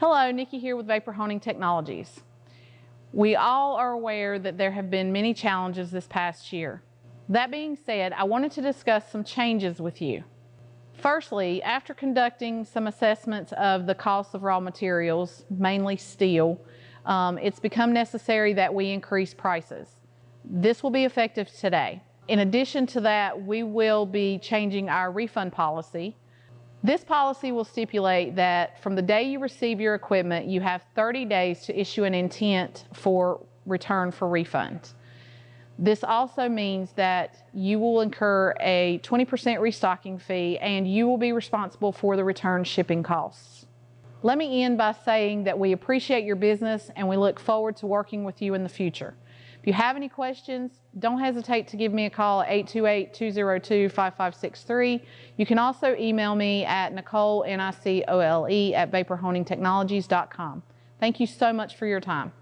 Hello, Nikki here with Vapor Honing Technologies. We all are aware that there have been many challenges this past year. That being said, I wanted to discuss some changes with you. Firstly, after conducting some assessments of the cost of raw materials, mainly steel, it's become necessary that we increase prices. This will be effective today. In addition to that, we will be changing our refund policy. This policy will stipulate that from the day you receive your equipment, you have 30 days to issue an intent for return for refund. This also means that you will incur a 20% restocking fee and you will be responsible for the return shipping costs. Let me end by saying that we appreciate your business and we look forward to working with you in the future. If you have any questions, don't hesitate to give me a call at 828-202-5563. You can also email me at Nicole, Nicole, @vaporhoningtechnologies.com. Thank you so much for your time.